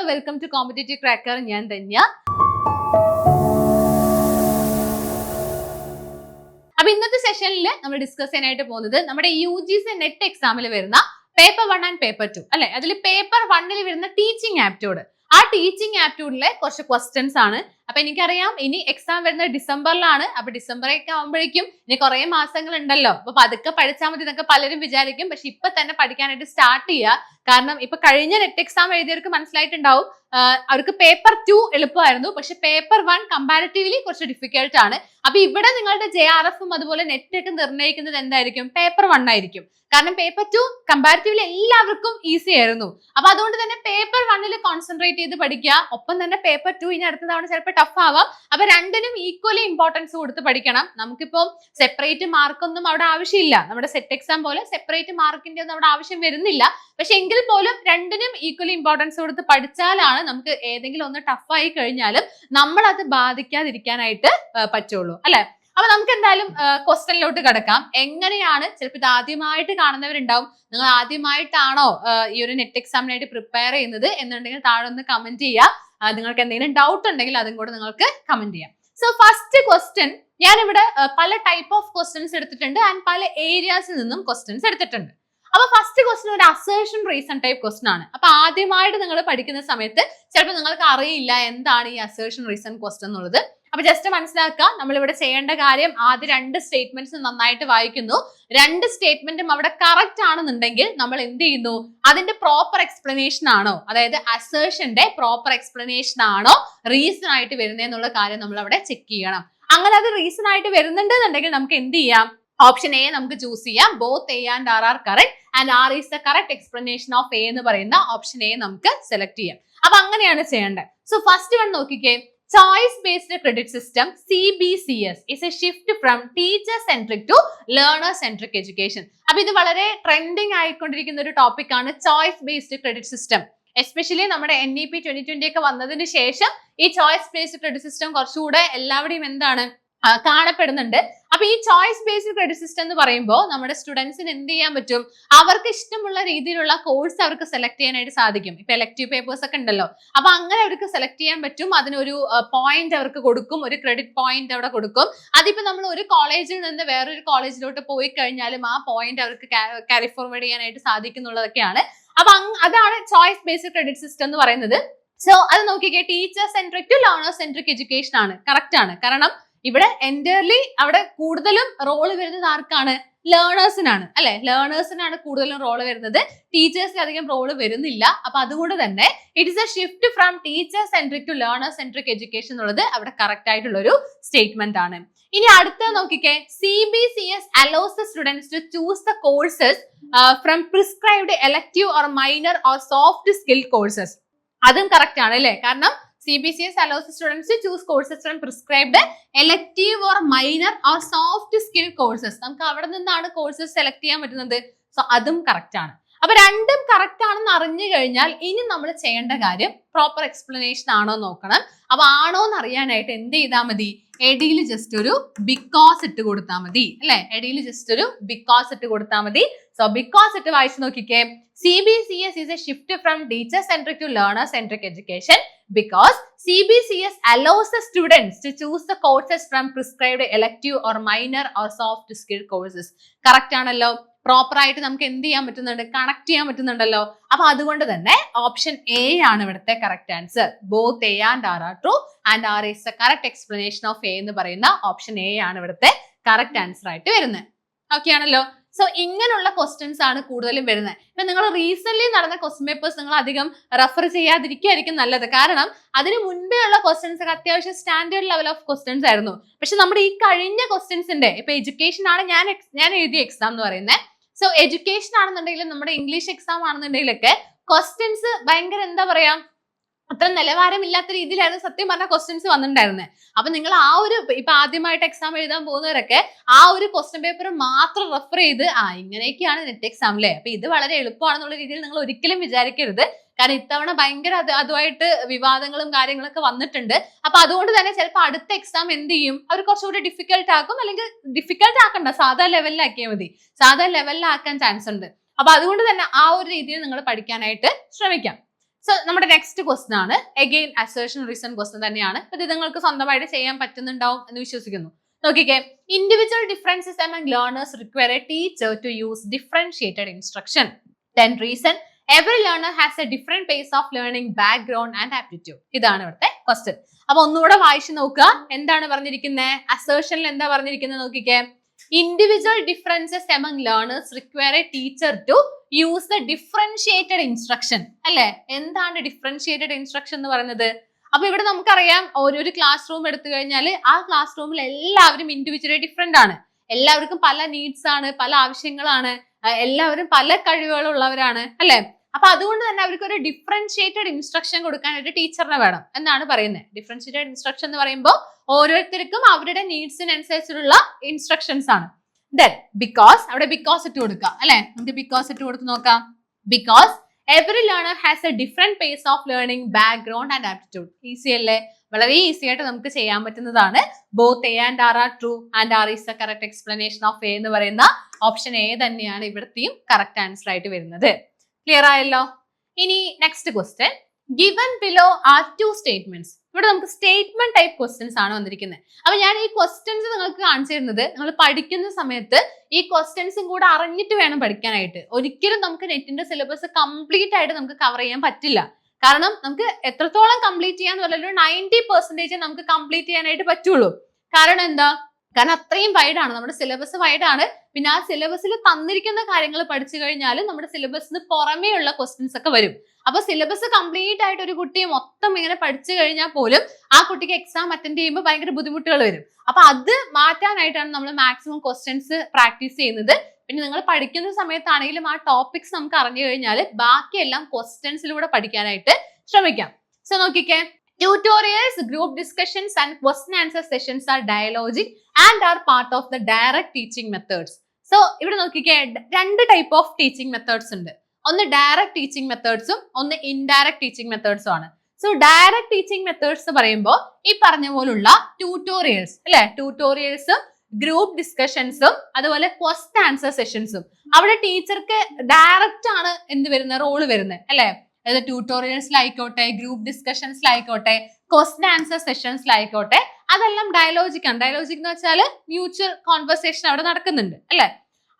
Welcome to competitive cracker. ഞാൻ ധന്യ. അപ്പൊ ഇന്നത്തെ സെഷനിൽ നമ്മൾ ഡിസ്കസ് ചെയ്യാനായിട്ട് പോകുന്നത് നമ്മുടെ UGC നെറ്റ് എക്സാമിൽ വരുന്ന പേപ്പർ 1 ആൻഡ് പേപ്പർ 2 അല്ലെ. അതിൽ പേപ്പർ 1 വരുന്ന ടീച്ചിങ് ആപ്റ്റ്യൂഡ്, ആ ടീച്ചിങ് ആപ്റ്റ്യൂഡിലെ കുറച്ച് ക്വസ്റ്റ്യൻസ് ആണ്. അപ്പൊ എനിക്കറിയാം ഇനി എക്സാം വരുന്നത് ഡിസംബറിലാണ്. അപ്പൊ ഡിസംബറൊക്കെ ആകുമ്പോഴേക്കും ഇനി കുറെ മാസങ്ങൾ ഉണ്ടല്ലോ, അപ്പൊ പതുക്കെ പഠിച്ചാൽ മതി എന്നൊക്കെ പലരും വിചാരിക്കും. പക്ഷെ ഇപ്പൊ തന്നെ പഠിക്കാനായിട്ട് സ്റ്റാർട്ട് ചെയ്യുക. കാരണം ഇപ്പൊ കഴിഞ്ഞ നെറ്റ് എക്സാം എഴുതിയവർക്ക് മനസ്സിലായിട്ടുണ്ടാവും, അവർക്ക് പേപ്പർ 2 എളുപ്പമായിരുന്നു, പക്ഷെ പേപ്പർ 1 കമ്പാരിറ്റീവ്ലി കുറച്ച് ഡിഫിക്കൽട്ട് ആണ്. അപ്പൊ ഇവിടെ നിങ്ങളുടെ JRFും അതുപോലെ നെറ്റ് ഒക്കെ നിർണ്ണയിക്കുന്നത് എന്തായിരിക്കും? പേപ്പർ 1 ആയിരിക്കും. കാരണം പേപ്പർ 2 കമ്പാരിറ്റീവ്ലി എല്ലാവർക്കും ഈസി ആയിരുന്നു. അപ്പൊ അതുകൊണ്ട് തന്നെ പേപ്പർ 1 കോൺസെൻട്രേറ്റ് ചെയ്ത് പഠിക്കുക. ഒപ്പം തന്നെ പേപ്പർ 2 ഇനി അടുത്ത തവണ ചിലപ്പോൾ ടഫ് ആവാം. അപ്പൊ രണ്ടിനും ഈക്വലി ഇമ്പോർട്ടൻസ് കൊടുത്ത് പഠിക്കണം. നമുക്കിപ്പോ സെപ്പറേറ്റ് മാർക്കൊന്നും അവിടെ ആവശ്യമില്ല. നമ്മുടെ സെറ്റ് എക്സാം പോലെ സെപ്പറേറ്റ് മാർക്കിന്റെ ഒന്നും അവിടെ ആവശ്യം വരുന്നില്ല. പക്ഷെ എങ്കിൽ പോലും രണ്ടിനും ഈക്വലി ഇമ്പോർട്ടൻസ് കൊടുത്ത് പഠിച്ചാലാണ് നമുക്ക് ഏതെങ്കിലും ഒന്ന് ടഫ് ആയി കഴിഞ്ഞാലും നമ്മൾ അത് ബാധിക്കാതിരിക്കാനായിട്ട് പറ്റുള്ളൂ അല്ലെ. അപ്പൊ നമുക്ക് എന്തായാലും ക്വസ്റ്റ്യനിലോട്ട് കിടക്കാം. എങ്ങനെയാണ്, ചിലപ്പോൾ ഇത് ആദ്യമായിട്ട് കാണുന്നവരുണ്ടാവും, നിങ്ങൾ ആദ്യമായിട്ടാണോ ഈ ഒരു നെറ്റ് എക്സാമിനായിട്ട് പ്രിപ്പയർ ചെയ്യുന്നത് എന്നുണ്ടെങ്കിൽ താഴെ ഒന്ന് കമന്റ് ചെയ്യുക. നിങ്ങൾക്ക് എന്തെങ്കിലും ഡൗട്ട് ഉണ്ടെങ്കിൽ അതും കൂടെ നിങ്ങൾക്ക് കമന്റ് ചെയ്യാം. സോ ഫസ്റ്റ് ക്വസ്റ്റ്യൻ, ഞാനിവിടെ പല ടൈപ്പ് ഓഫ് ക്വസ്റ്റ്യൻസ് എടുത്തിട്ടുണ്ട് ആൻഡ് പല ഏരിയാസിൽ നിന്നും ക്വസ്റ്റ്യൻസ് എടുത്തിട്ടുണ്ട്. അപ്പൊ ഫസ്റ്റ് ക്വസ്റ്റ്യൻ ഒരു അസേർഷൻ റീസൺ ടൈപ്പ് ക്വസ്റ്റ്യൻ ആണ്. അപ്പൊ ആദ്യമായിട്ട് നിങ്ങൾ പഠിക്കുന്ന സമയത്ത് ചിലപ്പോൾ നിങ്ങൾക്ക് അറിയില്ല എന്താണ് ഈ അസേർഷൻ റീസൺ ക്വസ്റ്റ്യൻ എന്നുള്ളത്. അപ്പൊ ജസ്റ്റ് മനസ്സിലാക്കുക, നമ്മളിവിടെ ചെയ്യേണ്ട കാര്യം ആദ്യ 2 സ്റ്റേറ്റ്മെന്റ്സ് നന്നായിട്ട് വായിക്കുന്നു. 2 സ്റ്റേറ്റ്മെന്റും അവിടെ കറക്റ്റ് ആണെന്നുണ്ടെങ്കിൽ നമ്മൾ എന്ത് ചെയ്യുന്നു? അതിന്റെ പ്രോപ്പർ എക്സ്പ്ലനേഷൻ ആണോ, അതായത് അസേർഷന്റെ പ്രോപ്പർ എക്സ്പ്ലനേഷൻ ആണോ റീസൺ ആയിട്ട് വരുന്നതെന്നുള്ള കാര്യം നമ്മൾ അവിടെ ചെക്ക് ചെയ്യണം. അങ്ങനെ അത് റീസൺ ആയിട്ട് വരുന്നുണ്ടെന്നുണ്ടെങ്കിൽ നമുക്ക് എന്ത് ചെയ്യാം? ഓപ്ഷൻ എ നമുക്ക് ചൂസ് ചെയ്യാം. Both A and R correct and R is the correct explanation of A എന്ന് പറയുന്ന ഓപ്ഷൻ എ നമുക്ക് സെലക്ട് ചെയ്യാം. അപ്പൊ അങ്ങനെയാണ് ചെയ്യേണ്ടത്. സോ ഫസ്റ്റ് വൺ നോക്കിക്കേ. Choice based credit system CBCS is a shift from teacher centric to learner centric education. അപ്പൊ ഇത് വളരെ ട്രെൻഡിങ് ആയിക്കൊണ്ടിരിക്കുന്ന ഒരു ടോപ്പിക് ആണ് choice based credit system. Especially നമ്മുടെ NEP 2020 ഒക്കെ വന്നതിന് ശേഷം ഈ ചോയ്സ് ബേസ്ഡ് ക്രെഡിറ്റ് സിസ്റ്റം കുറച്ചുകൂടെ എല്ലാവരുടെയും എന്താണ് കാണപ്പെടുന്നുണ്ട്. അപ്പൊ ഈ ചോയ്സ് ബേസ്ഡ് ക്രെഡിറ്റ് സിസ്റ്റം എന്ന് പറയുമ്പോൾ നമ്മുടെ സ്റ്റുഡൻസിന് എന്ത് ചെയ്യാൻ പറ്റും? അവർക്ക് ഇഷ്ടമുള്ള രീതിയിലുള്ള കോഴ്സ് അവർക്ക് സെലക്ട് ചെയ്യാനായിട്ട് സാധിക്കും. ഇപ്പൊ എലക്ടീവ് പേപ്പേഴ്സ് ഒക്കെ ഉണ്ടല്ലോ, അപ്പൊ അങ്ങനെ അവർക്ക് സെലക്ട് ചെയ്യാൻ പറ്റും. അതിനൊരു പോയിന്റ് അവർക്ക് കൊടുക്കും, ഒരു ക്രെഡിറ്റ് പോയിന്റ് അവിടെ കൊടുക്കും. അതിപ്പോ നമ്മൾ ഒരു കോളേജിൽ നിന്ന് വേറൊരു കോളേജിലോട്ട് പോയി കഴിഞ്ഞാലും ആ പോയിന്റ് അവർക്ക് ക്യാരി ഫോർവേഡ് ചെയ്യാനായിട്ട് സാധിക്കുന്നുള്ളതൊക്കെയാണ്. അപ്പൊ അതാണ് ചോയ്സ് ബേസ്ഡ് ക്രെഡിറ്റ് സിസ്റ്റം എന്ന് പറയുന്നത്. സോ അത് നോക്കിക്കേ, teacher centric to learner centric education ആണ്, കറക്റ്റ് ആണ്. കാരണം ഇവിടെ എൻറ്റയർലി അവിടെ കൂടുതലും റോള് വരുന്നത് ആർക്കാണ്? ലേണേഴ്സിനാണ് അല്ലെ. ലേണേഴ്സിനാണ് കൂടുതലും റോള് വരുന്നത്, ടീച്ചേഴ്സിന് അധികം റോള് വരുന്നില്ല. അപ്പൊ അതുകൊണ്ട് തന്നെ it is a shift from teacher centric to learner centric education എന്നുള്ളത് അവിടെ കറക്റ്റ് ആയിട്ടുള്ള ഒരു സ്റ്റേറ്റ്മെന്റ് ആണ്. ഇനി അടുത്ത നോക്കിക്കേ. CBCS allows the students to choose the courses from prescribed elective or minor or soft skill courses. അതും കറക്റ്റ് ആണ് അല്ലെ. കാരണം CBCS allows students to choose courses from prescribed elective or minor or soft skill courses. നമുക്ക് അവിടെ നിന്നാണ് courses select ചെയ്യാൻ പറ്റുന്നത്. So അതും കറക്റ്റ് ആണ്. അപ്പൊ രണ്ടും കറക്റ്റ് ആണെന്ന് അറിഞ്ഞു കഴിഞ്ഞാൽ ഇനി നമ്മൾ ചെയ്യേണ്ട കാര്യം പ്രോപ്പർ എക്സ്പ്ലനേഷൻ ആണോ നോക്കണം. അപ്പൊ ആണോ എന്ന് അറിയാനായിട്ട് എന്ത് ചെയ്താൽ മതി? എഡിയിൽ ജസ്റ്റ് ഒരു ബിക്കോസ് ഇട്ട് കൊടുത്താൽ മതി അല്ലെ. എഡിയിൽ ജസ്റ്റ് ഒരു ബിക്കോസ് ഇട്ട് കൊടുത്താൽ മതി. സോ ബിക്കോസ് ഇട്ട് വായിച്ചു നോക്കിക്കേ. CBCS is a shift from teacher centric to learner centric education because CBCS allows the students to choose the courses from prescribed elective or minor or soft skill courses. Correct ആണല്ലോ. Proper ആയിട്ട് നമുക്ക് എന്ത് ചെയ്യാൻ പറ്റുന്നുണ്ട്? Connect ചെയ്യാൻ പറ്റുന്നുണ്ടല്ലോ. അപ്പൊ അതുകൊണ്ട് തന്നെ ഓപ്ഷൻ എ ആണ് ഇവിടുത്തെ correct answer. Both A and R true and R is the correct explanation of A എന്ന് പറയുന്ന ഓപ്ഷൻ എ ആണ് ഇവിടുത്തെ കറക്റ്റ് ആൻസർ ആയിട്ട് വരുന്നത്. ഓക്കെ ആണല്ലോ. സോ ഇങ്ങനെയുള്ള ക്വസ്റ്റ്യൻസ് ആണ് കൂടുതലും വരുന്നത്. ഇപ്പൊ നിങ്ങൾ റീസെന്റ് നടന്ന ക്വസ്റ്റ്യൻ പേപ്പേഴ്സ് നിങ്ങൾ അധികം റെഫർ ചെയ്യാതിരിക്കുകയായിരിക്കും നല്ലത്. കാരണം അതിന് മുൻപേ ഉള്ള ക്വസ്റ്റ്യൻസ് ഒക്കെ അത്യാവശ്യം സ്റ്റാൻഡേർഡ് ലെവൽ ഓഫ് ക്വസ്റ്റ്യൻസ് ആയിരുന്നു. പക്ഷെ നമ്മുടെ ഈ കഴിഞ്ഞ ക്വസ്റ്റ്യൻസിന്റെ ഇപ്പൊ എഡ്യൂക്കേഷൻ ആണ് ഞാൻ എഴുതിയ എക്സാം എന്ന് പറയുന്നത്. സോ എഡ്യൂക്കേഷൻ ആണെന്നുണ്ടെങ്കിലും നമ്മുടെ ഇംഗ്ലീഷ് എക്സാം ആണെന്നുണ്ടെങ്കിലൊക്കെ ക്വസ്റ്റ്യൻസ് ഭയങ്കര എന്താ പറയാ, അത്ര നിലവാരമില്ലാത്ത രീതിയിലായിരുന്നു സത്യം പറഞ്ഞ ക്വസ്റ്റ്യൻസ് വന്നിട്ടുണ്ടായിരുന്നത്. അപ്പൊ നിങ്ങൾ ആ ഒരു ഇപ്പൊ ആദ്യമായിട്ട് എക്സാം എഴുതാൻ പോകുന്നവരൊക്കെ ആ ഒരു ക്വസ്റ്റ്യൻ പേപ്പർ മാത്രം റെഫർ ചെയ്ത് ഇങ്ങനെയൊക്കെയാണ് നെറ്റ് എക്സാം അല്ലേ, അപ്പൊ ഇത് വളരെ എളുപ്പമാണെന്നുള്ള രീതിയിൽ നിങ്ങൾ ഒരിക്കലും വിചാരിക്കരുത്. കാരണം ഇത്തവണ ഭയങ്കര അതുമായിട്ട് വിവാദങ്ങളും കാര്യങ്ങളൊക്കെ വന്നിട്ടുണ്ട്. അപ്പൊ അതുകൊണ്ട് തന്നെ ചിലപ്പോൾ അടുത്ത എക്സാം എന്ത് ചെയ്യും, അവർ കുറച്ചുകൂടി ഡിഫിക്കൽട്ട് ആക്കും. അല്ലെങ്കിൽ ഡിഫിക്കൽട്ട് ആക്കണ്ട, സാധാ ലെവലിലാക്കിയാൽ മതി. സാധാ ലെവലിലാക്കാൻ ചാൻസ് ഉണ്ട്. അപ്പൊ അതുകൊണ്ട് തന്നെ ആ ഒരു രീതിയിൽ നിങ്ങൾ പഠിക്കാനായിട്ട് ശ്രമിക്കാം. സോ നമ്മുടെ നെക്സ്റ്റ് ക്വസ്റ്റൻ ആണ് അഗെയിൻ അസേർഷൻ റീസൺ ക്വസ്റ്റൻ തന്നെയാണ്. ഇത് നിങ്ങൾക്ക് സ്വന്തമായിട്ട് ചെയ്യാൻ പറ്റുന്നുണ്ടാവും എന്ന് വിശ്വസിക്കുന്നു. നോക്കിക്കേ, individual differences among learners require a teacher to use differentiated instruction. 10 reason every learner has a different pace of learning background and aptitude. ഇതാണ് ഇവിടുത്തെ ക്വസ്റ്റൻ. അപ്പൊ ഒന്നുകൂടെ വായിച്ചു നോക്കുക, എന്താണ് പറഞ്ഞിരിക്കുന്നത്? അസേർഷനിൽ എന്താ പറഞ്ഞിരിക്കുന്നത് നോക്കിക്കേ, individual differences among learners require a teacher to use the differentiated instruction. അല്ലെ, എന്താണ് ഡിഫറൻഷിയേറ്റഡ് ഇൻസ്ട്രക്ഷൻ എന്ന് പറയുന്നത്? അപ്പൊ ഇവിടെ നമുക്കറിയാം, ഓരോരു ക്ലാസ് റൂം എടുത്തു കഴിഞ്ഞാൽ ആ ക്ലാസ് റൂമിൽ എല്ലാവരും ഇൻഡിവിജ്വലി ഡിഫറെന്റ് ആണ്. എല്ലാവർക്കും പല നീഡ്സ് ആണ്, പല ആവശ്യങ്ങളാണ്, എല്ലാവരും പല കഴിവുകളുള്ളവരാണ് അല്ലെ. അപ്പൊ അതുകൊണ്ട് തന്നെ അവർക്ക് ഒരു ഡിഫറൻഷിയേറ്റഡ് ഇൻസ്ട്രക്ഷൻ കൊടുക്കാൻ ഒരു ടീച്ചറിനെ വേണം എന്നാണ് പറയുന്നത്. ഡിഫറൻഷിയേറ്റഡ് ഇൻസ്ട്രക്ഷൻ എന്ന് പറയുമ്പോൾ ഓരോരുത്തർക്കും അവരുടെ നീഡ്സിനനുസരിച്ചുള്ള ഇൻസ്ട്രക്ഷൻസ് ആണ്. ദെൻ ബിക്കോസ്, അവിടെ ബിക്കോസ് ഇട്ട് കൊടുക്കാം അല്ലെ. നമുക്ക് ബിക്കോസ് ഇട്ട് കൊടുത്ത് നോക്കാം. Because every learner has a different pace of learning background and aptitude. Easy അല്ലേ? വളരെ ഈസി ആയിട്ട് നമുക്ക് ചെയ്യാൻ പറ്റുന്നതാണ്. Both A and R R true and R is the correct explanation of A എന്ന് പറയുന്ന ഓപ്ഷൻ എ തന്നെയാണ് ഇവിടത്തെയും കറക്റ്റ് ആൻസർ ആയിട്ട് വരുന്നത്. ക്ലിയർ ആയല്ലോ? ഇനി next question, given below are 2 statements. ഇവിടെ നമുക്ക് സ്റ്റേറ്റ്മെന്റ് ടൈപ്പ് ക്വസ്റ്റ്യൻസ് ആണ് വന്നിരിക്കുന്നത്. അപ്പൊ ഞാൻ ഈ ക്വസ്റ്റ്യൻസ് നിങ്ങൾക്ക് കാണിച്ചു തരുന്നത് നിങ്ങൾ പഠിക്കുന്ന സമയത്ത് ഈ ക്വസ്റ്റ്യൻസും കൂടെ അറിഞ്ഞിട്ട് വേണം പഠിക്കാനായിട്ട്. ഒരിക്കലും നമുക്ക് നെറ്റിന്റെ സിലബസ് കംപ്ലീറ്റ് ആയിട്ട് നമുക്ക് കവർ ചെയ്യാൻ പറ്റില്ല. കാരണം നമുക്ക് എത്രത്തോളം കംപ്ലീറ്റ് ചെയ്യാന്ന് പറഞ്ഞാൽ 90% നമുക്ക് കംപ്ലീറ്റ് ചെയ്യാനായിട്ട് പറ്റുള്ളൂ. കാരണം എന്താ? കാരണം അത്രയും വൈഡാണ്, നമ്മുടെ സിലബസ് വൈഡാണ്. പിന്നെ ആ സിലബസിൽ തന്നിരിക്കുന്ന കാര്യങ്ങൾ പഠിച്ചു കഴിഞ്ഞാൽ നമ്മുടെ സിലബസിന് പുറമേ ഉള്ള ക്വസ്റ്റ്യൻസ് ഒക്കെ വരും. അപ്പൊ സിലബസ് കംപ്ലീറ്റ് ആയിട്ട് ഒരു കുട്ടി മൊത്തം ഇങ്ങനെ പഠിച്ചു കഴിഞ്ഞാൽ പോലും ആ കുട്ടിക്ക് എക്സാം അറ്റൻഡ് ചെയ്യുമ്പോൾ ഭയങ്കര ബുദ്ധിമുട്ടുകൾ വരും. അപ്പൊ അത് മാറ്റാനായിട്ടാണ് നമ്മൾ മാക്സിമം ക്വസ്റ്റ്യൻസ് പ്രാക്ടീസ് ചെയ്യുന്നത്. പിന്നെ നിങ്ങൾ പഠിക്കുന്ന സമയത്താണെങ്കിലും ആ ടോപ്പിക്സ് നമുക്ക് അറിഞ്ഞു കഴിഞ്ഞാൽ ബാക്കിയെല്ലാം ക്വസ്റ്റ്യൻസിലൂടെ പഠിക്കാനായിട്ട് ശ്രമിക്കാം. സോ നോക്കിക്കേ, tutorials, group discussions and question answer sessions are dialogic and are part of the direct teaching methods. So ഇവിടെ നോക്കിക്കേ, 2 ടൈപ്പ് ഓഫ് ടീച്ചിങ് മെത്തേഡ്സ് ഉണ്ട്. ഒന്ന് ഡയറക്റ്റ് ടീച്ചിങ് മെത്തേഡ്സും ഒന്ന് ഇൻഡയറക്റ്റ് ടീച്ചിങ് മെത്തേഡ്സും ആണ്. സോ ഡയറക്റ്റ് ടീച്ചിങ് മെത്തേഡ്സ് പറയുമ്പോൾ ഈ പറഞ്ഞ പോലുള്ള ട്യൂട്ടോറിയൽസ് അല്ലെ, ട്യൂട്ടോറിയൽസും ഗ്രൂപ്പ് ഡിസ്കഷൻസും അതുപോലെ ക്വസ്റ്റ് ആൻസർ സെഷൻസും. അവിടെ ടീച്ചർക്ക് ഡയറക്റ്റ് ആണ് എന്ത് വരുന്നത്, റോള് വരുന്നത് അല്ലെ. അതായത് ട്യൂട്ടോറിയൽസിലായിക്കോട്ടെ, ഗ്രൂപ്പ് ഡിസ്കഷൻസിലായിക്കോട്ടെ, ക്വസ്റ്റൻ ആൻസർ സെഷൻസിലായിക്കോട്ടെ, അതെല്ലാം ഡയലോജിക് ആണ്. ഡയലോജിക് എന്ന് വെച്ചാൽ മ്യൂച്വൽ കോൺവെർസേഷൻ അവിടെ നടക്കുന്നുണ്ട് അല്ലെ.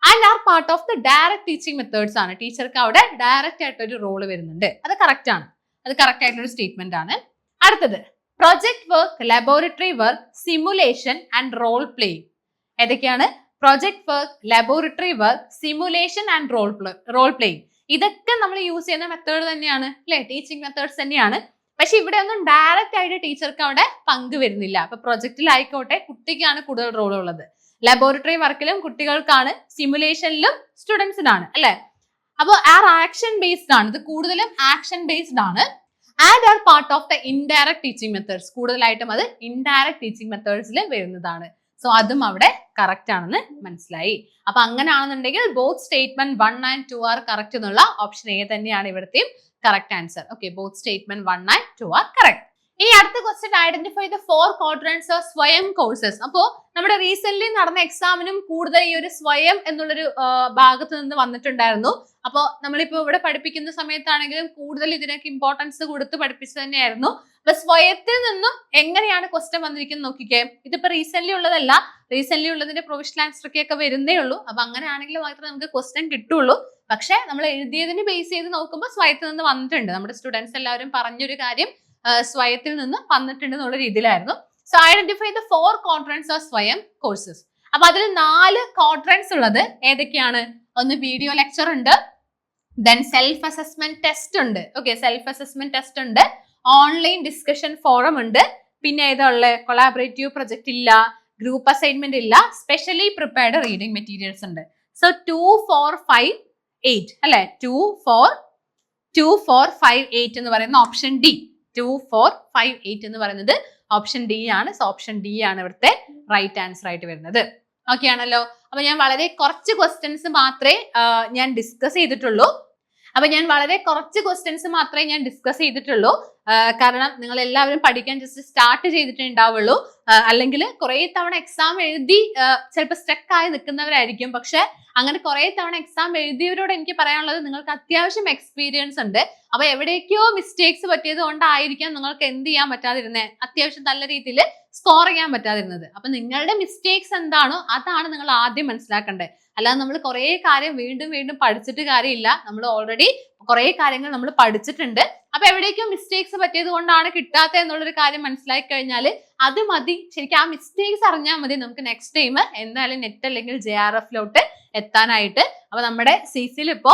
And R part of the direct teaching methods ആണ്. ടീച്ചർക്ക് അവിടെ ഡയറക്റ്റ് ആയിട്ട് ഒരു റോള് വരുന്നുണ്ട്. അത് കറക്റ്റ് ആണ്, അത് കറക്റ്റ് ആയിട്ടൊരു സ്റ്റേറ്റ്മെന്റ് ആണ്. അടുത്തത് project work, laboratory work, simulation and role playing. ഏതൊക്കെയാണ്? Project work, laboratory work, simulation and role playing. ഇതൊക്കെ നമ്മൾ യൂസ് ചെയ്യുന്ന മെത്തേഡ് തന്നെയാണ് അല്ലെ, ടീച്ചിങ് മെത്തേഡ്സ് തന്നെയാണ്. പക്ഷെ ഇവിടെ ഒന്നും ഡയറക്റ്റ് ആയിട്ട് ടീച്ചർക്ക് അവിടെ പങ്ക് വരുന്നില്ല. അപ്പൊ പ്രൊജക്റ്റിലായിക്കോട്ടെ കുട്ടിക്കാണ് കൂടുതൽ റോൾ ഉള്ളത്, ലബോറട്ടറി വർക്കിലും കുട്ടികൾക്കാണ്, സിമുലേഷനിലും സ്റ്റുഡൻസിനാണ് അല്ലെ. അപ്പോൾ ആർ ആക്ഷൻ ബേസ്ഡ് ആണ്, ഇത് കൂടുതലും ആക്ഷൻ ബേസ്ഡ് ആണ്. And R part of the indirect teaching methods, കൂടുതലായിട്ടും അത് ഇൻഡയറക്റ്റ് ടീച്ചിങ് മെത്തേഡ്സിൽ വരുന്നതാണ്. സോ അതും അവിടെ കറക്റ്റ് ആണെന്ന് മനസ്സിലായി. അപ്പൊ അങ്ങനെയാണെന്നുണ്ടെങ്കിൽ both statement 1 and 2 are correct എന്നുള്ള ഓപ്ഷൻ എ തന്നെയാണ് ഇവിടുത്തെയും correct answer. Okay, both statement 1 and 2 are correct. ഇനി അടുത്ത question, identify the 4 quadrants of Swayam courses. അപ്പോ നമ്മുടെ റീസെന്റ് നടന്ന എക്സാമിനും കൂടുതൽ ഈ ഒരു സ്വയം എന്നുള്ളൊരു ഭാഗത്ത് നിന്ന് വന്നിട്ടുണ്ടായിരുന്നു. അപ്പോൾ നമ്മളിപ്പോ ഇവിടെ പഠിപ്പിക്കുന്ന സമയത്താണെങ്കിലും കൂടുതൽ ഇതിനൊക്കെ ഇമ്പോർട്ടൻസ് കൊടുത്ത് പഠിപ്പിച്ചു തന്നെയായിരുന്നു. അപ്പൊ സ്വയത്തിൽ നിന്നും എങ്ങനെയാണ് ക്വസ്റ്റ്യൻ വന്നിരിക്കുന്നത് നോക്കിക്കേ. ഇതിപ്പോ റീസെന്റ് ഉള്ളതല്ല, റീസെന്റ് ഉള്ളതിന്റെ പ്രൊവിഷണൽ ആൻസർ ഒക്കെ വരുന്നേ ഉള്ളൂ. അപ്പൊ അങ്ങനെയാണെങ്കിൽ മാത്രമേ നമുക്ക് ക്വസ്റ്റ്യൻ കിട്ടുള്ളൂ. പക്ഷെ നമ്മൾ എഴുതിയതിന് ബേസ് ചെയ്ത് നോക്കുമ്പോൾ സ്വയത്തിൽ നിന്ന് വന്നിട്ടുണ്ട്. നമ്മുടെ സ്റ്റുഡൻസ് എല്ലാവരും പറഞ്ഞൊരു കാര്യം സ്വയത്തിൽ നിന്ന് വന്നിട്ടുണ്ട് എന്നുള്ള രീതിയിലായിരുന്നു. So identify the 4 quadrants of Swayam courses. അപ്പൊ അതിൽ 4 ക്വാഡ്രന്റ്സ് ഉള്ളത് ഏതൊക്കെയാണ്? ഒന്ന് വീഡിയോ ലെക്ചർ ഉണ്ട്, ദെൻ സെൽഫ് അസസ്മെന്റ് ടെസ്റ്റ് ഉണ്ട്. ഓക്കെ, സെൽഫ് അസസ്മെന്റ് ടെസ്റ്റ് ഉണ്ട്, ഓൺലൈൻ ഡിസ്കഷൻ ഫോറം ഉണ്ട്, പിന്നെ ഏതാ ഉള്ളത്? കൊളാബറേറ്റീവ് പ്രൊജക്ട് ഇല്ല, ഗ്രൂപ്പ് അസൈൻമെന്റ് ഇല്ല, സ്പെഷ്യലി പ്രിപ്പയർഡ് റീഡിംഗ് മെറ്റീരിയൽസ് ഉണ്ട്. സോ 2, 4, 5, 8 അല്ലെ. 2, 4, 5, 8 എന്ന് പറയുന്ന ഓപ്ഷൻ ഡി. 2, 4, 5, 8 എന്ന് പറയുന്നത് ഓപ്ഷൻ ഡി ആണ്. സോ ഓപ്ഷൻ ഡി ആണ് ഇവിടുത്തെ റൈറ്റ് ആൻസർ ആയിട്ട് വരുന്നത്. ഓക്കെ ആണല്ലോ. അപ്പൊ ഞാൻ വളരെ കുറച്ച് ക്വസ്റ്റ്യൻസ് മാത്രമേ ഞാൻ ഡിസ്കസ് ചെയ്തിട്ടുള്ളൂ. അപ്പൊ ഞാൻ വളരെ കുറച്ച് ക്വസ്റ്റ്യൻസ് മാത്രമേ ഞാൻ ഡിസ്കസ് ചെയ്തിട്ടുള്ളൂ. കാരണം നിങ്ങൾ എല്ലാവരും പഠിക്കാൻ ജസ്റ്റ് സ്റ്റാർട്ട് ചെയ്തിട്ടുണ്ടാവുള്ളൂ. അല്ലെങ്കിൽ കുറെ തവണ എക്സാം എഴുതി ചിലപ്പോൾ സ്റ്റക്ക് ആയി നിൽക്കുന്നവരായിരിക്കും. പക്ഷെ അങ്ങനെ കുറെ തവണ എക്സാം എഴുതിയവരോട് എനിക്ക് പറയാനുള്ളത്, നിങ്ങൾക്ക് അത്യാവശ്യം എക്സ്പീരിയൻസ് ഉണ്ട്. അപ്പൊ എവിടേക്കോ മിസ്റ്റേക്സ് പറ്റിയത് കൊണ്ടായിരിക്കാം നിങ്ങൾക്ക് എന്ത് ചെയ്യാൻ പറ്റാതിരുന്നത്, അത്യാവശ്യം നല്ല രീതിയിൽ സ്കോർ ചെയ്യാൻ പറ്റാതിരുന്നത്. അപ്പൊ നിങ്ങളുടെ മിസ്റ്റേക്സ് എന്താണോ അതാണ് നിങ്ങൾ ആദ്യം മനസ്സിലാക്കേണ്ടത്. അല്ലാതെ നമ്മൾ കുറെ കാര്യം വീണ്ടും വീണ്ടും പഠിച്ചിട്ട് കാര്യമില്ല. നമ്മൾ ഓൾറെഡി കുറെ കാര്യങ്ങൾ നമ്മൾ പഠിച്ചിട്ടുണ്ട്. അപ്പൊ എവിടേക്കോ മിസ്റ്റേക്സ് പറ്റിയത് കൊണ്ടാണ് കിട്ടാത്ത എന്നുള്ളൊരു കാര്യം മനസ്സിലാക്കി കഴിഞ്ഞാൽ അത് മതി. ശരിക്കും ആ മിസ്റ്റേക്സ് അറിഞ്ഞാൽ മതി നമുക്ക് നെക്സ്റ്റ് ടൈം എന്തായാലും നെറ്റ് അല്ലെങ്കിൽ JRF എത്താനായിട്ട്. അപ്പൊ നമ്മുടെ CCയിൽ ഇപ്പോ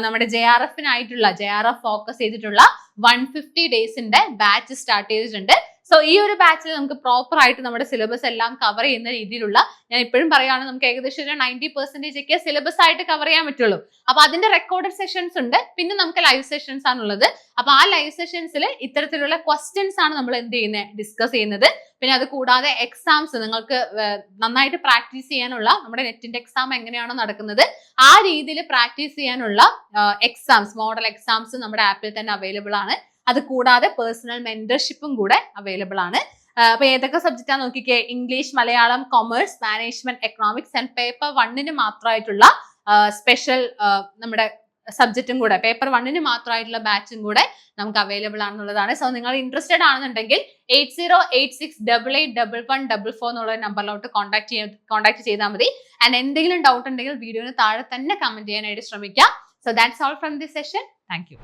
നമ്മുടെ JRF ഫോക്കസ് ചെയ്തിട്ടുള്ള 150 ഡേയ്സിന്റെ ബാച്ച് സ്റ്റാർട്ട് ചെയ്തിട്ടുണ്ട്. സോ ഈ ഒരു ബാച്ചിൽ നമുക്ക് പ്രോപ്പർ ആയിട്ട് നമ്മുടെ സിലബസ് എല്ലാം കവർ ചെയ്യുന്ന രീതിയിലുള്ള, ഞാൻ ഇപ്പോഴും പറയുകയാണ്, നമുക്ക് ഏകദേശം ഒരു 90% ഒക്കെ സിലബസ് ആയിട്ട് കവർ ചെയ്യാൻ പറ്റുള്ളൂ. അപ്പൊ അതിന്റെ റെക്കോർഡഡ് സെഷൻസ് ഉണ്ട്, പിന്നെ നമുക്ക് ലൈവ് സെഷൻസ് ആണുള്ളത്. അപ്പൊ ആ ലൈവ് സെഷൻസിൽ ഇത്തരത്തിലുള്ള ക്വസ്റ്റ്യൻസ് ആണ് നമ്മൾ എന്ത് ചെയ്യുന്നത്, ഡിസ്കസ് ചെയ്യുന്നത്. പിന്നെ അത് കൂടാതെ എക്സാംസ് നിങ്ങൾക്ക് നന്നായിട്ട് പ്രാക്ടീസ് ചെയ്യാനുള്ള, നമ്മുടെ നെറ്റിന്റെ എക്സാം എങ്ങനെയാണോ നടക്കുന്നത് ആ രീതിയിൽ പ്രാക്ടീസ് ചെയ്യാനുള്ള എക്സാംസ്, മോഡൽ എക്സാംസ് നമ്മുടെ ആപ്പിൽ തന്നെ അവൈലബിൾ ആണ്. അത് കൂടാതെ പേഴ്സണൽ മെന്റർഷിപ്പും കൂടെ അവൈലബിൾ ആണ്. അപ്പൊ ഏതൊക്കെ സബ്ജക്റ്റാ നോക്കിക്കേ, English, Malayalam, commerce, management, economics and paper 1 മാത്രമായിട്ടുള്ള സ്പെഷ്യൽ നമ്മുടെ സബ്ജക്റ്റും കൂടെ, പേപ്പർ 1 മാത്രമായിട്ടുള്ള ബാച്ചും കൂടെ നമുക്ക് അവൈലബിൾ ആണെന്നുള്ളതാണ്. സോ നിങ്ങൾ ഇൻട്രസ്റ്റഡ് ആണെന്നുണ്ടെങ്കിൽ 8086881144 എന്നുള്ള നമ്പറിലോട്ട് കോൺടാക്ട് ചെയ്താൽ മതി. ആൻഡ് എന്തെങ്കിലും ഡൗട്ട് ഉണ്ടെങ്കിൽ വീഡിയോന് താഴെ തന്നെ കമന്റ് ചെയ്യാനായിട്ട് ശ്രമിക്കാം. So that's all from this session. Thank you.